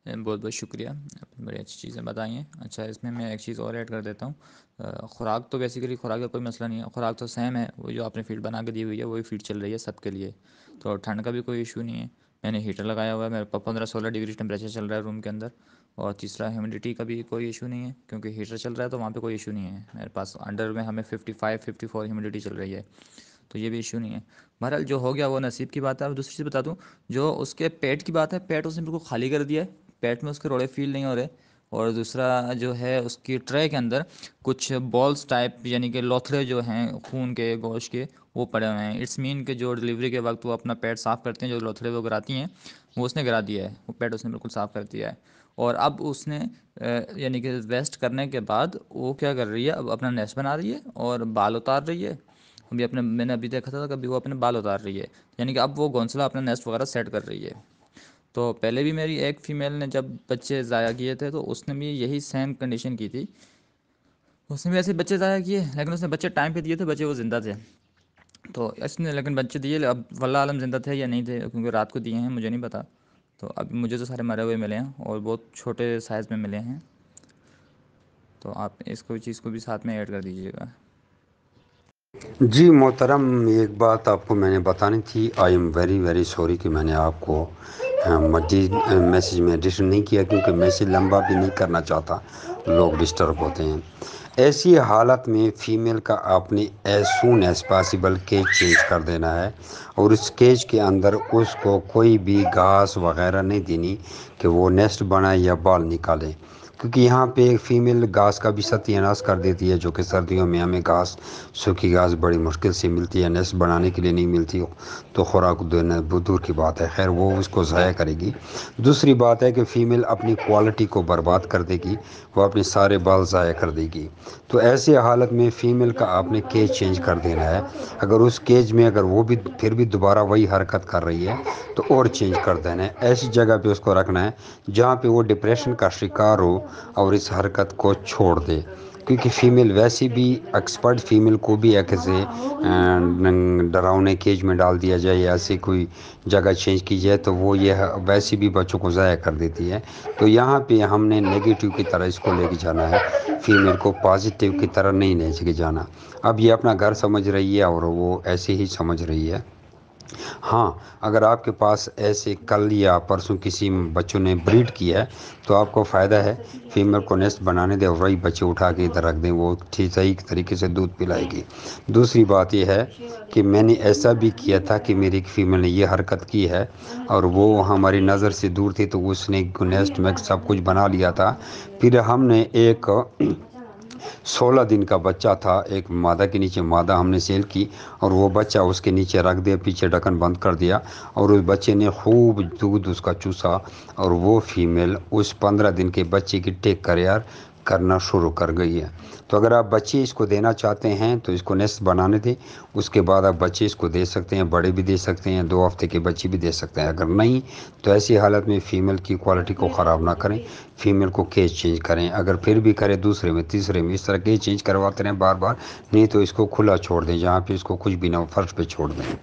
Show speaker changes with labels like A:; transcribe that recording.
A: بہت بہت شکریہ، آپ نے بڑی اچھی چیزیں بتائی ہیں۔ اچھا، اس میں ایک چیز اور ایڈ کر دیتا ہوں۔ خوراک تو بیسیکلی خوراک کا کوئی مسئلہ نہیں ہے، خوراک تو سیم ہے، وہ جو آپ نے فیڈ بنا کے دی ہوئی ہے وہی فیڈ چل رہی ہے سب کے لیے، تو ٹھنڈ کا بھی کوئی ایشو نہیں ہے۔ میں نے ہیٹر لگایا ہوا ہے، میرے پاس 15-16 ڈگری ٹمپریچر چل رہا ہے روم کے اندر، اور تیسرا ہیومیڈیٹی کا بھی کوئی ایشو نہیں ہے کیونکہ ہیٹر چل رہا ہے تو وہاں پہ کوئی ایشو نہیں ہے میرے پاس۔ انڈر میں ہمیں 55-54 ہیومیڈیٹی چل رہی ہے، تو یہ بھی ایشو نہیں ہے۔ بہرحال جو ہو گیا وہ نصیب کی بات ہے۔ اب دوسری چیز بتا دوں، جو اس کے پیٹ کی بات ہے، پیٹ اس نے بالکل خالی کر دیا ہے، پیٹ میں اس کے روڑے فیل نہیں ہو رہے، اور دوسرا جو ہے اس کی ٹرے کے اندر کچھ بالز ٹائپ یعنی کہ لوتھڑے جو ہیں خون کے گوشت کے وہ پڑے ہوئے ہیں۔ اٹس مین کہ جو ڈلیوری کے وقت وہ اپنا پیٹ صاف کرتے ہیں، جو لوتھڑے وہ گراتی ہیں وہ اس نے گرا دیا ہے، وہ پیٹ اس نے بالکل صاف کر دیا ہے۔ اور اب اس نے یعنی کہ ویسٹ کرنے کے بعد وہ کیا کر رہی ہے، اب اپنا نیسٹ بنا رہی ہے اور بال اتار رہی ہے۔ ابھی میں نے ابھی دیکھا تھا کبھی وہ اپنے بال اتار رہی ہے، یعنی کہ اب وہ گھونسلہ اپنا نیسٹ وغیرہ سیٹ کر رہی ہے۔ تو پہلے بھی میری ایک فیمیل نے جب بچے ضائع کیے تھے تو اس نے بھی یہی سیم کنڈیشن کی تھی، اس نے بھی ایسے بچے ضائع کیے، لیکن اس نے بچے ٹائم پہ دیے تھے، بچے وہ زندہ تھے۔ تو اس نے لیکن بچے دیے، اب واللہ عالم زندہ تھے یا نہیں تھے کیونکہ رات کو دیے ہیں، مجھے نہیں پتا۔ تو اب مجھے تو سارے مرے ہوئے ملے ہیں اور بہت چھوٹے سائز میں ملے ہیں، تو آپ اس کو چیز کو بھی ساتھ میں ایڈ کر دیجیے گا۔
B: جی محترم، ایک بات آپ کو میں نے بتانی تھی، I am very very sorry کہ میں نے آپ کو مزید میسیج میں ایڈیشن نہیں کیا، کیونکہ میسیج لمبا بھی نہیں کرنا چاہتا، لوگ ڈسٹرب ہوتے ہیں۔ ایسی حالت میں فیمیل کا آپ نے as soon as possible cage change کر دینا ہے، اور اس کیج کے اندر اس کو کوئی بھی گھاس وغیرہ نہیں دینی کہ وہ نیسٹ بنائے یا بال نکالے، کیونکہ یہاں پہ ایک فیمیل گھاس کا بھی ستیہ ناش کر دیتی ہے، جو کہ سردیوں میں ہمیں گھاس، سوکھی گھاس بڑی مشکل سے ملتی ہے، نیسٹ بنانے کے لیے نہیں ملتی، تو خوراک دینا دور کی بات ہے، خیر وہ اس کو ضائع کرے گی۔ دوسری بات ہے کہ فیمیل اپنی کوالٹی کو برباد کر دے گی، وہ اپنے سارے بال ضائع کر دے گی۔ تو ایسی حالت میں فیمیل کا آپ نے کیج چینج کر دینا ہے۔ اگر اس کیج میں اگر وہ بھی پھر بھی دوبارہ وہی حرکت کر رہی ہے تو اور چینج کر دینا ہے، ایسی جگہ پہ اس کو رکھنا ہے جہاں پہ وہ ڈپریشن کا شکار ہو اور اس حرکت کو چھوڑ دے، کیونکہ فیمیل ویسی بھی ایکسپرٹ فیمیل کو بھی ایک سے ڈراؤنے کیج میں ڈال دیا جائے یا ایسی کوئی جگہ چینج کی جائے تو وہ یہ ویسی بھی بچوں کو ضائع کر دیتی ہے۔ تو یہاں پہ ہم نے نگیٹو کی طرح اس کو لے کے جانا ہے، فیمیل کو پازیٹیو کی طرح نہیں لے کے جانا۔ اب یہ اپنا گھر سمجھ رہی ہے اور وہ ایسے ہی سمجھ رہی ہے۔ ہاں، اگر آپ کے پاس ایسے کل یا پرسوں کسی بچوں نے بریڈ کیا ہے تو آپ کو فائدہ ہے، فیمیل کو نیسٹ بنانے دیں اور وہی بچے اٹھا کے ادھر رکھ دیں، وہ صحیح طریقے سے دودھ پلائے گی۔ دوسری بات یہ ہے کہ میں نے ایسا بھی کیا تھا کہ میری ایک فیمیل نے یہ حرکت کی ہے اور وہ ہماری نظر سے دور تھی، تو اس نے نیسٹ میں سب کچھ بنا لیا تھا۔ پھر ہم نے ایک 16 دن کا بچہ تھا، ایک مادہ کے نیچے مادہ ہم نے سیل کی، اور وہ بچہ اس کے نیچے رکھ دیا، پیچھے ڈھکن بند کر دیا، اور اس بچے نے خوب دودھ اس کا چوسا، اور وہ فیمیل اس 15 دن کے بچے کی ٹیک کیئر کرنا شروع کر گئی ہے۔ تو اگر آپ بچے اس کو دینا چاہتے ہیں تو اس کو نیسٹ بنانے دیں، اس کے بعد آپ بچے اس کو دے سکتے ہیں، بڑے بھی دے سکتے ہیں، 2 ہفتے کے بچے بھی دے سکتے ہیں۔ اگر نہیں تو ایسی حالت میں فیمیل کی کوالٹی کو خراب نہ کریں، فیمیل کو کیج چینج کریں، اگر پھر بھی کریں دوسرے میں تیسرے میں اس طرح کیج چینج کرواتے رہیں بار بار، نہیں تو اس کو کھلا چھوڑ دیں، جہاں پہ اس کو کچھ بھی نہ ہو فرش پہ چھوڑ دیں۔